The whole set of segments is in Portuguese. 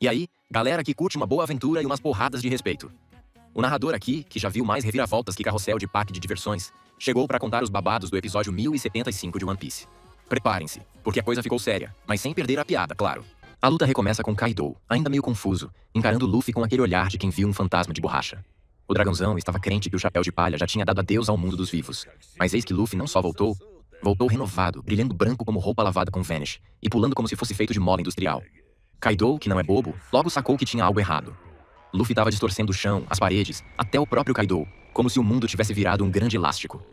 E aí, galera que curte uma boa aventura e umas porradas de respeito. O narrador aqui, que já viu mais reviravoltas que carrossel de parque de diversões, chegou para contar os babados do episódio 1075 de One Piece. Preparem-se, porque a coisa ficou séria, mas sem perder a piada, claro. A luta recomeça com Kaido, ainda meio confuso, encarando Luffy com aquele olhar de quem viu um fantasma de borracha. O dragãozão estava crente que o Chapéu de Palha já tinha dado adeus ao mundo dos vivos. Mas eis que Luffy não só voltou renovado, brilhando branco como roupa lavada com Vanish, e pulando como se fosse feito de mola industrial. Kaido, que não é bobo, logo sacou que tinha algo errado. Luffy estava distorcendo o chão, as paredes, até o próprio Kaido, como se o mundo tivesse virado um grande elástico.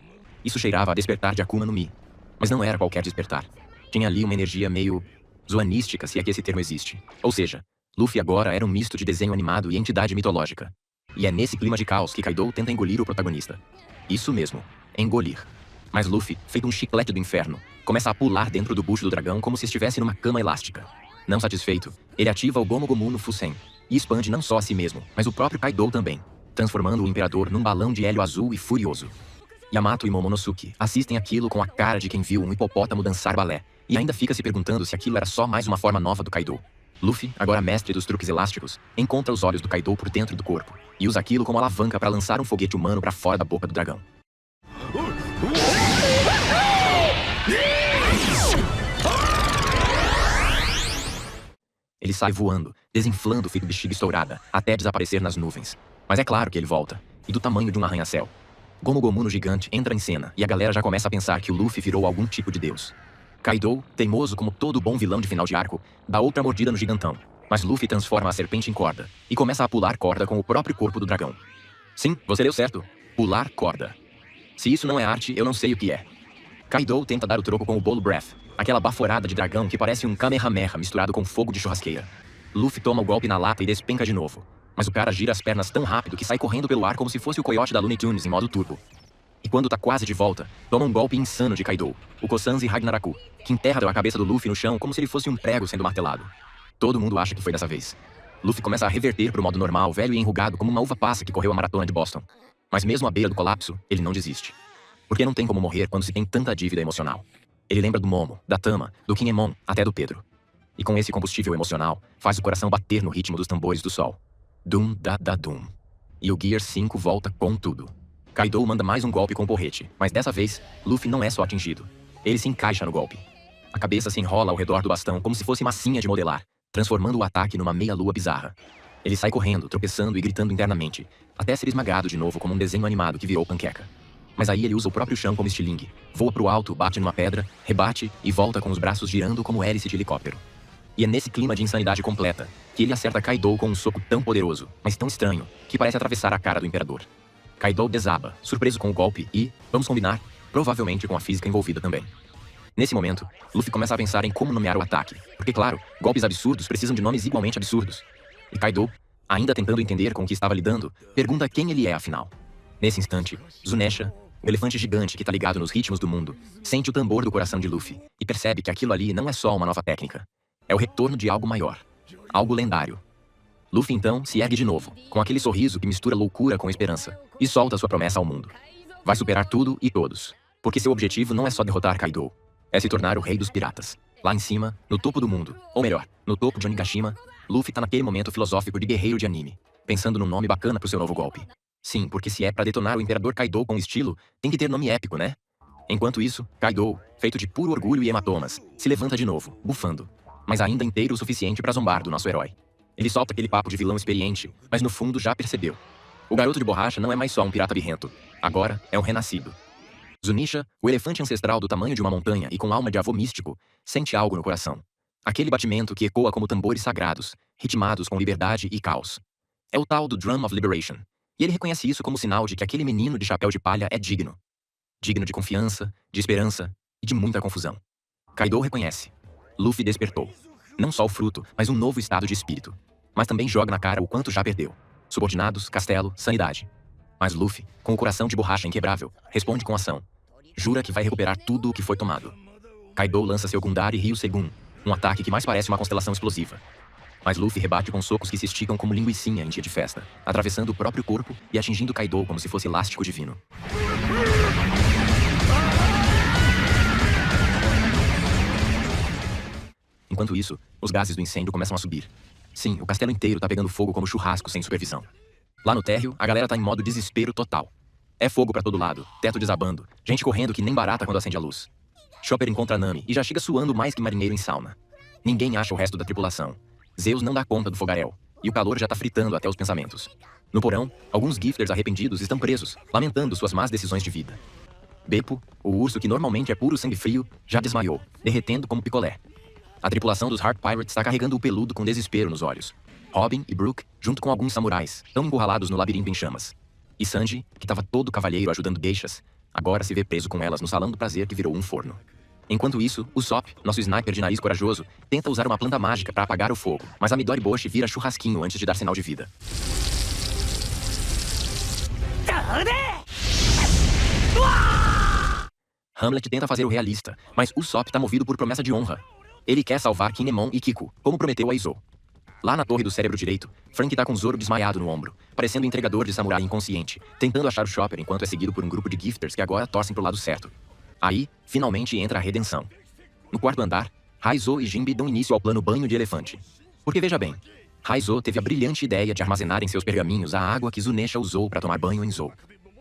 Isso cheirava a despertar de Akuma no Mi. Mas não era qualquer despertar. Tinha ali uma energia meio zoanística, se é que esse termo existe. Ou seja, Luffy agora era um misto de desenho animado e entidade mitológica. E é nesse clima de caos que Kaido tenta engolir o protagonista. Isso mesmo, engolir. Mas Luffy, feito um chiclete do inferno, começa a pular dentro do bucho do dragão como se estivesse numa cama elástica. Não satisfeito, ele ativa o Gomu Gomu no Fusen, e expande não só a si mesmo, mas o próprio Kaido também, transformando o imperador num balão de hélio azul e furioso. Yamato e Momonosuke assistem aquilo com a cara de quem viu um hipopótamo dançar balé, e ainda fica se perguntando se aquilo era só mais uma forma nova do Kaido. Luffy, agora mestre dos truques elásticos, encontra os olhos do Kaido por dentro do corpo, e usa aquilo como alavanca para lançar um foguete humano para fora da boca do dragão. Ele sai voando, desinflando feito bexiga estourada, até desaparecer nas nuvens. Mas é claro que ele volta, e do tamanho de um arranha-céu. Gomu Gomu no gigante entra em cena, e a galera já começa a pensar que o Luffy virou algum tipo de deus. Kaido, teimoso como todo bom vilão de final de arco, dá outra mordida no gigantão. Mas Luffy transforma a serpente em corda, e começa a pular corda com o próprio corpo do dragão. Sim, você leu certo. Pular corda. Se isso não é arte, eu não sei o que é. Kaido tenta dar o troco com o Bolo Breath, aquela baforada de dragão que parece um Kamehameha misturado com fogo de churrasqueira. Luffy toma o golpe na lata e despenca de novo. Mas o cara gira as pernas tão rápido que sai correndo pelo ar como se fosse o coiote da Looney Tunes em modo turbo. E quando tá quase de volta, toma um golpe insano de Kaido, o Kosanzi Ragnaraku, que enterra a cabeça do Luffy no chão como se ele fosse um prego sendo martelado. Todo mundo acha que foi dessa vez. Luffy começa a reverter pro modo normal, velho e enrugado como uma uva passa que correu a maratona de Boston. Mas mesmo à beira do colapso, ele não desiste. Porque não tem como morrer quando se tem tanta dívida emocional. Ele lembra do Momo, da Tama, do Kinemon, até do Pedro. E com esse combustível emocional, faz o coração bater no ritmo dos tambores do sol. Dum da da dum. E o Gear 5 volta com tudo. Kaido manda mais um golpe com o porrete, mas dessa vez, Luffy não é só atingido. Ele se encaixa no golpe. A cabeça se enrola ao redor do bastão como se fosse massinha de modelar, transformando o ataque numa meia-lua bizarra. Ele sai correndo, tropeçando e gritando internamente, até ser esmagado de novo como um desenho animado que virou panqueca. Mas aí ele usa o próprio chão como estilingue, voa pro alto, bate numa pedra, rebate e volta com os braços girando como hélice de helicóptero. E é nesse clima de insanidade completa que ele acerta Kaido com um soco tão poderoso, mas tão estranho, que parece atravessar a cara do imperador. Kaido desaba, surpreso com o golpe e, vamos combinar, provavelmente com a física envolvida também. Nesse momento, Luffy começa a pensar em como nomear o ataque, porque claro, golpes absurdos precisam de nomes igualmente absurdos. E Kaido, ainda tentando entender com o que estava lidando, pergunta quem ele é afinal. Nesse instante, Zunesha, o elefante gigante que tá ligado nos ritmos do mundo, sente o tambor do coração de Luffy e percebe que aquilo ali não é só uma nova técnica. É o retorno de algo maior. Algo lendário. Luffy então se ergue de novo, com aquele sorriso que mistura loucura com esperança, e solta sua promessa ao mundo. Vai superar tudo e todos. Porque seu objetivo não é só derrotar Kaido. É se tornar o rei dos piratas. Lá em cima, no topo do mundo. Ou melhor, no topo de Onigashima, Luffy tá naquele momento filosófico de guerreiro de anime, pensando num nome bacana pro seu novo golpe. Sim, porque se é pra detonar o Imperador Kaido com estilo, tem que ter nome épico, né? Enquanto isso, Kaido, feito de puro orgulho e hematomas, se levanta de novo, bufando. Mas ainda inteiro o suficiente pra zombar do nosso herói. Ele solta aquele papo de vilão experiente, mas no fundo já percebeu. O garoto de borracha não é mais só um pirata birrento. Agora é um renascido. Zunisha, o elefante ancestral do tamanho de uma montanha e com alma de avô místico, sente algo no coração. Aquele batimento que ecoa como tambores sagrados, ritmados com liberdade e caos. É o tal do Drum of Liberation. E ele reconhece isso como sinal de que aquele menino de chapéu de palha é digno. Digno de confiança, de esperança e de muita confusão. Kaido reconhece. Luffy despertou. Não só o fruto, mas um novo estado de espírito. Mas também joga na cara o quanto já perdeu. Subordinados, castelo, sanidade. Mas Luffy, com o coração de borracha inquebrável, responde com ação. Jura que vai recuperar tudo o que foi tomado. Kaido lança seu Gundari Ryu Segun, um ataque que mais parece uma constelação explosiva. Mas Luffy rebate com socos que se esticam como linguicinha em dia de festa, atravessando o próprio corpo e atingindo Kaido como se fosse elástico divino. Enquanto isso, os gases do incêndio começam a subir. Sim, o castelo inteiro tá pegando fogo como churrasco sem supervisão. Lá no térreo, a galera tá em modo desespero total. É fogo pra todo lado, teto desabando, gente correndo que nem barata quando acende a luz. Chopper encontra Nami e já chega suando mais que marinheiro em sauna. Ninguém acha o resto da tripulação. Zeus não dá conta do fogaréu, e o calor já tá fritando até os pensamentos. No porão, alguns gifters arrependidos estão presos, lamentando suas más decisões de vida. Beppo, o urso que normalmente é puro sangue frio, já desmaiou, derretendo como picolé. A tripulação dos Heart Pirates está carregando o peludo com desespero nos olhos. Robin e Brook, junto com alguns samurais, estão encurralados no labirinto em chamas. E Sanji, que estava todo cavalheiro ajudando geishas, agora se vê preso com elas no salão do prazer que virou um forno. Enquanto isso, o Sop, nosso sniper de nariz corajoso, tenta usar uma planta mágica para apagar o fogo, mas a Midori Boshi vira churrasquinho antes de dar sinal de vida. Hamlet tenta fazer o realista, mas o Sop tá movido por promessa de honra. Ele quer salvar Kinemon e Kiko, como prometeu a Izo. Lá na torre do cérebro direito, Frank tá com Zoro desmaiado no ombro, parecendo um entregador de samurai inconsciente, tentando achar o Chopper enquanto é seguido por um grupo de gifters que agora torcem pro lado certo. Aí, finalmente entra a redenção. No quarto andar, Raizo e Jinbe dão início ao plano banho de elefante. Porque veja bem, Raizo teve a brilhante ideia de armazenar em seus pergaminhos a água que Zunesha usou para tomar banho em Zou.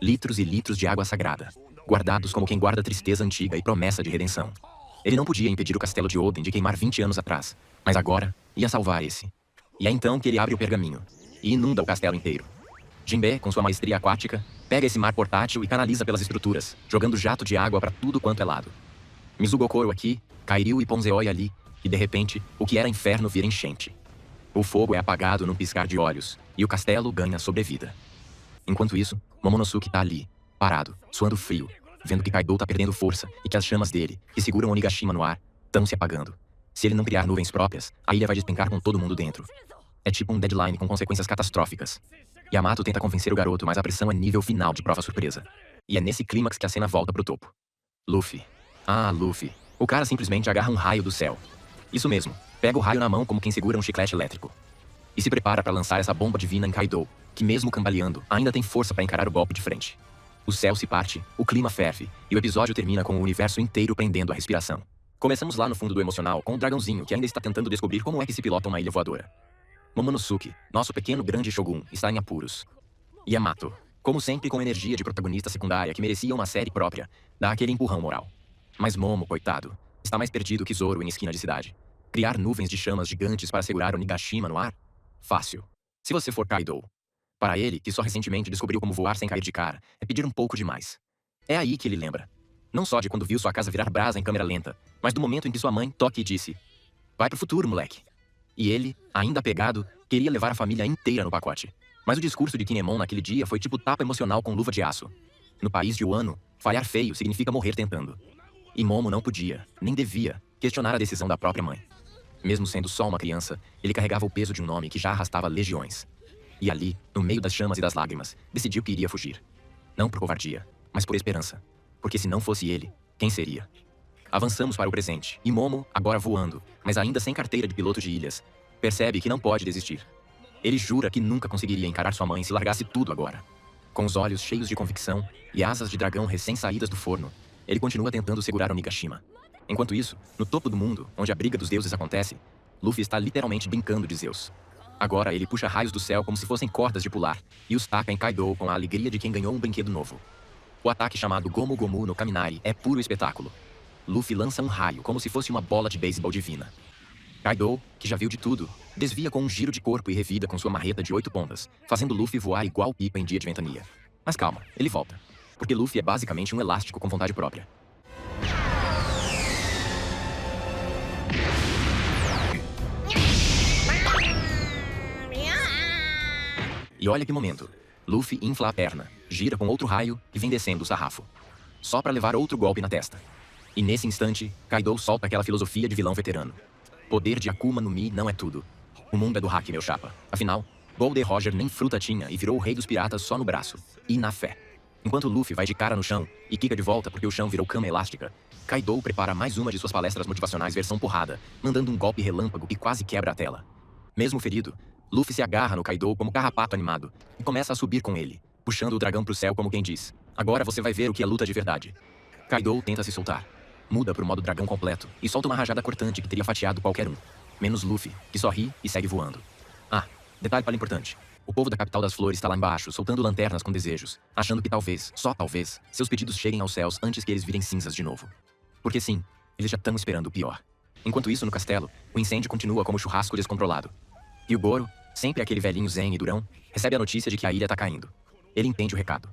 Litros e litros de água sagrada, guardados como quem guarda tristeza antiga e promessa de redenção. Ele não podia impedir o castelo de Oden de queimar 20 anos atrás, mas agora ia salvar esse. E é então que ele abre o pergaminho e inunda o castelo inteiro. Jinbe, com sua maestria aquática, pega esse mar portátil e canaliza pelas estruturas, jogando jato de água para tudo quanto é lado. Mizugokoro aqui, Kairyu e Ponzeoi ali, e de repente, o que era inferno vira enchente. O fogo é apagado num piscar de olhos, e o castelo ganha sobrevida. Enquanto isso, Momonosuke tá ali, parado, suando frio, vendo que Kaido tá perdendo força e que as chamas dele, que seguram Onigashima no ar, estão se apagando. Se ele não criar nuvens próprias, a ilha vai despencar com todo mundo dentro. É tipo um deadline com consequências catastróficas. Yamato tenta convencer o garoto, mas a pressão é nível final de prova surpresa. E é nesse clímax que a cena volta pro topo. Luffy. Ah, Luffy. O cara simplesmente agarra um raio do céu. Isso mesmo, pega o raio na mão como quem segura um chiclete elétrico. E se prepara para lançar essa bomba divina em Kaido, que mesmo cambaleando, ainda tem força para encarar o golpe de frente. O céu se parte, o clima ferve, e o episódio termina com o universo inteiro prendendo a respiração. Começamos lá no fundo do emocional com o dragãozinho que ainda está tentando descobrir como é que se pilota uma ilha voadora. Momonosuke, nosso pequeno grande Shogun, está em apuros. Yamato, como sempre com energia de protagonista secundária que merecia uma série própria, dá aquele empurrão moral. Mas Momo, coitado, está mais perdido que Zoro em esquina de cidade. Criar nuvens de chamas gigantes para segurar Onigashima no ar? Fácil. Se você for Kaido. Para ele, que só recentemente descobriu como voar sem cair de cara, é pedir um pouco demais. É aí que ele lembra. Não só de quando viu sua casa virar brasa em câmera lenta, mas do momento em que sua mãe toca e disse: "Vai pro futuro, moleque." E ele, ainda apegado, queria levar a família inteira no pacote. Mas o discurso de Kinemon naquele dia foi tipo tapa emocional com luva de aço. No país de Wano, falhar feio significa morrer tentando. E Momo não podia, nem devia, questionar a decisão da própria mãe. Mesmo sendo só uma criança, ele carregava o peso de um nome que já arrastava legiões. E ali, no meio das chamas e das lágrimas, decidiu que iria fugir. Não por covardia, mas por esperança. Porque se não fosse ele, quem seria? Avançamos para o presente, e Momo, agora voando, mas ainda sem carteira de piloto de ilhas, percebe que não pode desistir. Ele jura que nunca conseguiria encarar sua mãe se largasse tudo agora. Com os olhos cheios de convicção e asas de dragão recém-saídas do forno, ele continua tentando segurar Onigashima. Enquanto isso, no topo do mundo, onde a briga dos deuses acontece, Luffy está literalmente brincando de Zeus. Agora ele puxa raios do céu como se fossem cordas de pular, e os taca em Kaido com a alegria de quem ganhou um brinquedo novo. O ataque chamado Gomu Gomu no Kaminari é puro espetáculo. Luffy lança um raio como se fosse uma bola de beisebol divina. Kaido, que já viu de tudo, desvia com um giro de corpo e revida com sua marreta de 8 pontas, fazendo Luffy voar igual pipa em dia de ventania. Mas calma, ele volta. Porque Luffy é basicamente um elástico com vontade própria. E olha que momento. Luffy infla a perna, gira com outro raio e vem descendo o sarrafo. Só pra levar outro golpe na testa. E nesse instante, Kaido solta aquela filosofia de vilão veterano. Poder de Akuma no Mi não é tudo. O mundo é do hack, meu chapa. Afinal, Gold Roger nem fruta tinha e virou o rei dos piratas só no braço. E na fé. Enquanto Luffy vai de cara no chão e quica de volta porque o chão virou cama elástica, Kaido prepara mais uma de suas palestras motivacionais versão porrada, mandando um golpe relâmpago que quase quebra a tela. Mesmo ferido, Luffy se agarra no Kaido como carrapato animado e começa a subir com ele, puxando o dragão pro céu como quem diz: "Agora você vai ver o que é luta de verdade." Kaido tenta se soltar. Muda pro modo dragão completo e solta uma rajada cortante que teria fatiado qualquer um. Menos Luffy, que só ri e segue voando. Detalhe para importante. O povo da capital das flores está lá embaixo, soltando lanternas com desejos, achando que talvez, só talvez, seus pedidos cheguem aos céus antes que eles virem cinzas de novo. Porque sim, eles já estão esperando o pior. Enquanto isso, no castelo, o incêndio continua como churrasco descontrolado. E o Goro, sempre aquele velhinho zen e durão, recebe a notícia de que a ilha tá caindo. Ele entende o recado.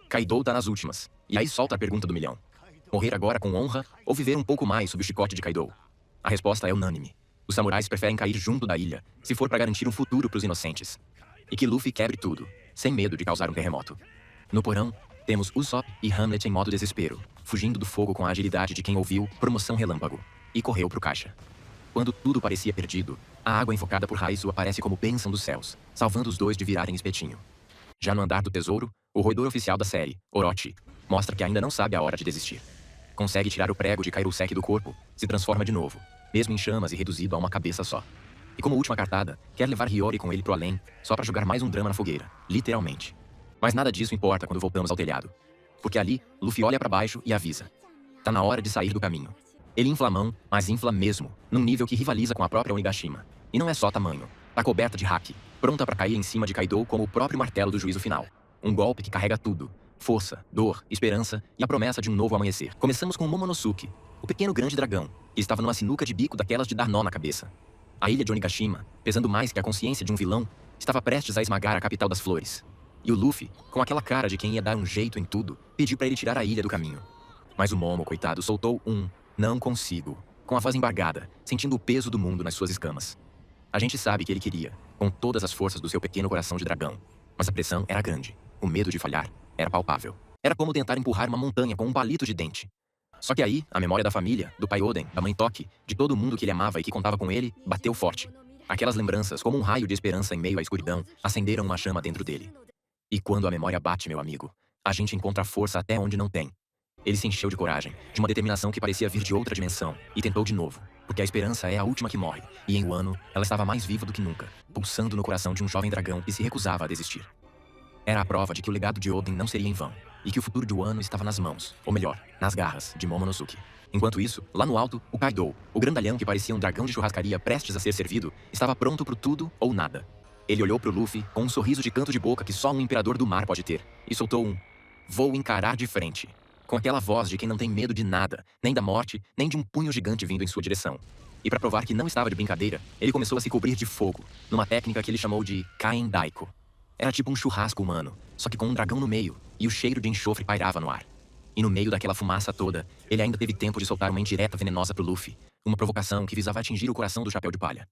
Kaido tá nas últimas, e aí solta a pergunta do milhão. Morrer agora com honra ou viver um pouco mais sob o chicote de Kaido? A resposta é unânime. Os samurais preferem cair junto da ilha, se for para garantir um futuro pros inocentes. E que Luffy quebre tudo, sem medo de causar um terremoto. No porão, temos Usopp e Hamlet em modo desespero, fugindo do fogo com a agilidade de quem ouviu Promoção Relâmpago e correu pro caixa. Quando tudo parecia perdido, a água enfocada por Raizo aparece como bênção dos céus, salvando os dois de virarem espetinho. Já no andar do tesouro, o roedor oficial da série, Orochi, mostra que ainda não sabe a hora de desistir. Consegue tirar o prego de Kairosek do corpo, se transforma de novo, mesmo em chamas e reduzido a uma cabeça só. E como última cartada, quer levar Hiyori com ele pro além, só pra jogar mais um drama na fogueira, literalmente. Mas nada disso importa quando voltamos ao telhado. Porque ali, Luffy olha pra baixo e avisa. Tá na hora de sair do caminho. Ele infla a mão, mas infla mesmo, num nível que rivaliza com a própria Onigashima. E não é só tamanho. Tá coberta de haki, pronta pra cair em cima de Kaido como o próprio martelo do juízo final. Um golpe que carrega tudo. Força, dor, esperança e a promessa de um novo amanhecer. Começamos com Momonosuke, o pequeno grande dragão, que estava numa sinuca de bico daquelas de dar nó na cabeça. A ilha de Onigashima, pesando mais que a consciência de um vilão, estava prestes a esmagar a capital das flores. E o Luffy, com aquela cara de quem ia dar um jeito em tudo, pediu pra ele tirar a ilha do caminho. Mas o Momo, coitado, soltou um "não consigo", com a voz embargada, sentindo o peso do mundo nas suas escamas. A gente sabe que ele queria, com todas as forças do seu pequeno coração de dragão. Mas a pressão era grande, o medo de falhar era palpável. Era como tentar empurrar uma montanha com um palito de dente. Só que aí, a memória da família, do pai Oden, da mãe Toki, de todo mundo que ele amava e que contava com ele, bateu forte. Aquelas lembranças, como um raio de esperança em meio à escuridão, acenderam uma chama dentro dele. E quando a memória bate, meu amigo, a gente encontra força até onde não tem. Ele se encheu de coragem, de uma determinação que parecia vir de outra dimensão, e tentou de novo. Porque a esperança é a última que morre, e em Wano, ela estava mais viva do que nunca, pulsando no coração de um jovem dragão que se recusava a desistir. Era a prova de que o legado de Oden não seria em vão, e que o futuro de Wano estava nas mãos, ou melhor, nas garras, de Momonosuke. Enquanto isso, lá no alto, o Kaido, o grandalhão que parecia um dragão de churrascaria prestes a ser servido, estava pronto pro tudo ou nada. Ele olhou pro Luffy com um sorriso de canto de boca que só um imperador do mar pode ter, e soltou um "vou encarar de frente", com aquela voz de quem não tem medo de nada, nem da morte, nem de um punho gigante vindo em sua direção. E para provar que não estava de brincadeira, ele começou a se cobrir de fogo, numa técnica que ele chamou de Kain Daiko. Era tipo um churrasco humano, só que com um dragão no meio, e o cheiro de enxofre pairava no ar. E no meio daquela fumaça toda, ele ainda teve tempo de soltar uma indireta venenosa pro Luffy, uma provocação que visava atingir o coração do Chapéu de Palha.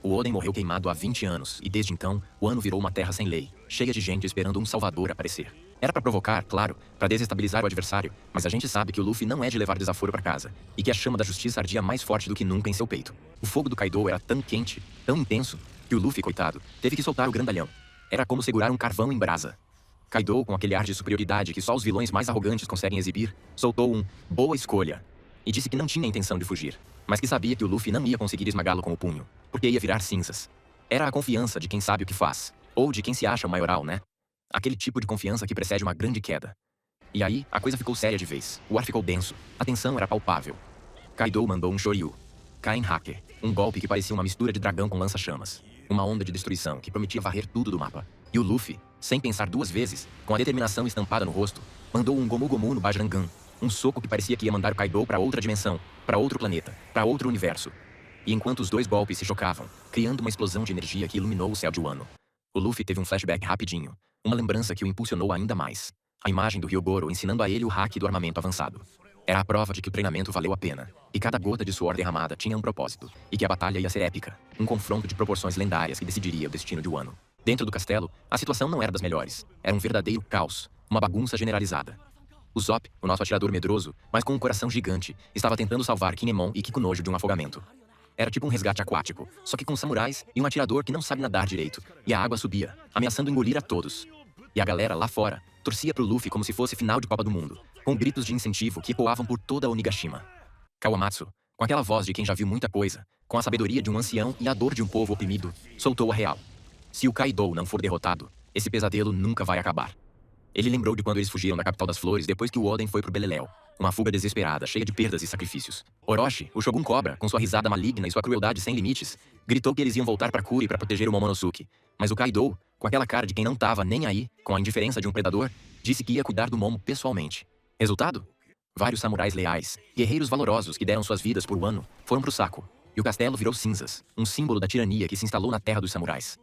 O Oden morreu queimado há 20 anos, e desde então, Wano virou uma terra sem lei, cheia de gente esperando um salvador aparecer. Era pra provocar, claro, pra desestabilizar o adversário, mas a gente sabe que o Luffy não é de levar desaforo pra casa, e que a chama da justiça ardia mais forte do que nunca em seu peito. O fogo do Kaido era tão quente, tão intenso, que o Luffy, coitado, teve que soltar o grandalhão. Era como segurar um carvão em brasa. Kaido, com aquele ar de superioridade que só os vilões mais arrogantes conseguem exibir, soltou um "boa escolha", e disse que não tinha intenção de fugir, mas que sabia que o Luffy não ia conseguir esmagá-lo com o punho, porque ia virar cinzas. Era a confiança de quem sabe o que faz, ou de quem se acha o maioral, né? Aquele tipo de confiança que precede uma grande queda. E aí, a coisa ficou séria de vez, o ar ficou denso, a tensão era palpável. Kaido mandou um Shoryu, Kain Hacker, um golpe que parecia uma mistura de dragão com lança-chamas. Uma onda de destruição que prometia varrer tudo do mapa. E o Luffy, sem pensar duas vezes, com a determinação estampada no rosto, mandou um Gomu Gomu no Bajrangan, um soco que parecia que ia mandar o Kaido pra outra dimensão, pra outro planeta, pra outro universo. E enquanto os dois golpes se chocavam, criando uma explosão de energia que iluminou o céu de Wano, o Luffy teve um flashback rapidinho, uma lembrança que o impulsionou ainda mais. A imagem do Hyogoro ensinando a ele o hack do armamento avançado. Era a prova de que o treinamento valeu a pena, e cada gota de suor derramada tinha um propósito, e que a batalha ia ser épica, um confronto de proporções lendárias que decidiria o destino de Wano. Dentro do castelo, a situação não era das melhores. Era um verdadeiro caos, uma bagunça generalizada. O Zop, o nosso atirador medroso, mas com um coração gigante, estava tentando salvar Kinemon e Kikunojo de um afogamento. Era tipo um resgate aquático, só que com samurais e um atirador que não sabe nadar direito, e a água subia, ameaçando engolir a todos. E a galera lá fora torcia pro Luffy como se fosse final de Copa do Mundo, com gritos de incentivo que ecoavam por toda a Onigashima. Kawamatsu, com aquela voz de quem já viu muita coisa, com a sabedoria de um ancião e a dor de um povo oprimido, soltou a real. Se o Kaido não for derrotado, esse pesadelo nunca vai acabar. Ele lembrou de quando eles fugiram da capital das flores depois que o Oden foi pro Beleléu. Uma fuga desesperada, cheia de perdas e sacrifícios. Orochi, o Shogun Cobra, com sua risada maligna e sua crueldade sem limites, gritou que eles iam voltar pra Kuri pra proteger o Momonosuke. Mas o Kaido, com aquela cara de quem não tava nem aí com a indiferença de um predador, disse que ia cuidar do Momo pessoalmente. Resultado? Vários samurais leais, guerreiros valorosos que deram suas vidas por Wano, foram pro saco, e o castelo virou cinzas, um símbolo da tirania que se instalou na terra dos samurais.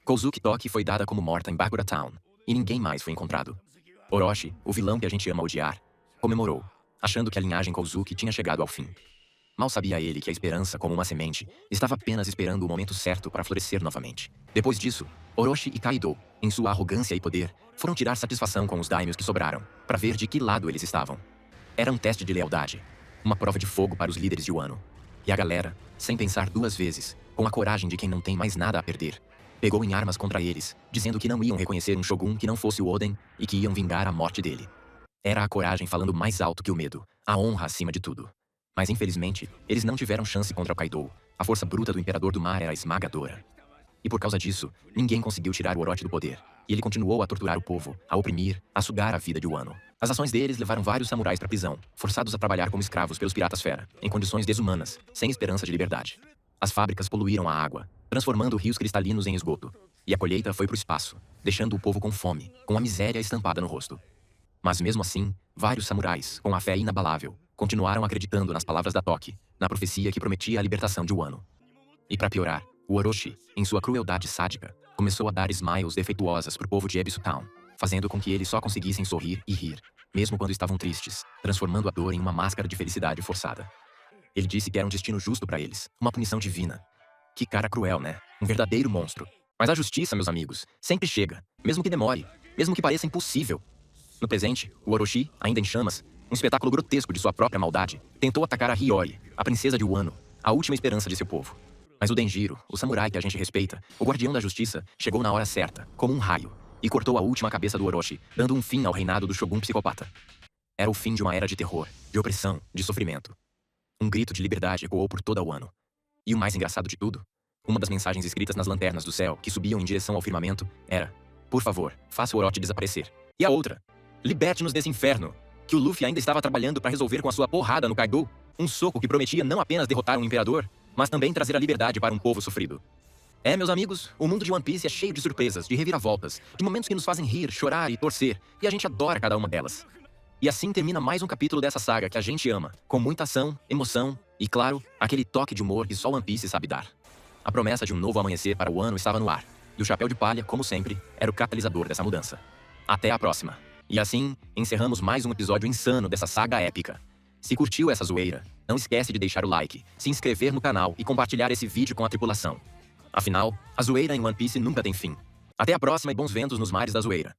Kozuki Toki foi dada como morta em Bakura Town, e ninguém mais foi encontrado. Orochi, o vilão que a gente ama odiar, comemorou, achando que a linhagem Kozuki tinha chegado ao fim. Mal sabia ele que a esperança, como uma semente, estava apenas esperando o momento certo para florescer novamente. Depois disso, Orochi e Kaido, em sua arrogância e poder, foram tirar satisfação com os daimyos que sobraram, para ver de que lado eles estavam. Era um teste de lealdade, uma prova de fogo para os líderes de Wano. E a galera, sem pensar duas vezes, com a coragem de quem não tem mais nada a perder, pegou em armas contra eles, dizendo que não iam reconhecer um shogun que não fosse o Oden e que iam vingar a morte dele. Era a coragem falando mais alto que o medo, a honra acima de tudo. Mas infelizmente, eles não tiveram chance contra o Kaido. A força bruta do Imperador do Mar era esmagadora. E por causa disso, ninguém conseguiu tirar o Orochi do poder. E ele continuou a torturar o povo, a oprimir, a sugar a vida de Wano. As ações deles levaram vários samurais para prisão, forçados a trabalhar como escravos pelos piratas fera, em condições desumanas, sem esperança de liberdade. As fábricas poluíram a água, transformando rios cristalinos em esgoto. E a colheita foi pro espaço, deixando o povo com fome, com a miséria estampada no rosto. Mas mesmo assim, vários samurais, com a fé inabalável, continuaram acreditando nas palavras da Toki, na profecia que prometia a libertação de Wano. E para piorar, o Orochi, em sua crueldade sádica, começou a dar smiles defeituosas pro povo de Ebisu Town, fazendo com que eles só conseguissem sorrir e rir, mesmo quando estavam tristes, transformando a dor em uma máscara de felicidade forçada. Ele disse que era um destino justo para eles, uma punição divina. Que cara cruel, né? Um verdadeiro monstro. Mas a justiça, meus amigos, sempre chega, mesmo que demore, mesmo que pareça impossível. No presente, o Orochi, ainda em chamas, um espetáculo grotesco de sua própria maldade, tentou atacar a Hiyori, a princesa de Wano, a última esperança de seu povo. Mas o Denjiro, o samurai que a gente respeita, o guardião da justiça, chegou na hora certa, como um raio, e cortou a última cabeça do Orochi, dando um fim ao reinado do Shogun psicopata. Era o fim de uma era de terror, de opressão, de sofrimento. Um grito de liberdade ecoou por toda Wano. E o mais engraçado de tudo, uma das mensagens escritas nas lanternas do céu, que subiam em direção ao firmamento, era: por favor, faça o Orochi desaparecer. E a outra: liberte-nos desse inferno, que o Luffy ainda estava trabalhando para resolver com a sua porrada no Kaido, um soco que prometia não apenas derrotar um imperador, mas também trazer a liberdade para um povo sofrido. É, meus amigos, o mundo de One Piece é cheio de surpresas, de reviravoltas, de momentos que nos fazem rir, chorar e torcer, e a gente adora cada uma delas. E assim termina mais um capítulo dessa saga que a gente ama, com muita ação, emoção e, claro, aquele toque de humor que só One Piece sabe dar. A promessa de um novo amanhecer para o ano estava no ar, e o Chapéu de Palha, como sempre, era o catalisador dessa mudança. Até a próxima! E assim, encerramos mais um episódio insano dessa saga épica. Se curtiu essa zoeira, não esquece de deixar o like, se inscrever no canal e compartilhar esse vídeo com a tripulação. Afinal, a zoeira em One Piece nunca tem fim. Até a próxima e bons ventos nos mares da zoeira.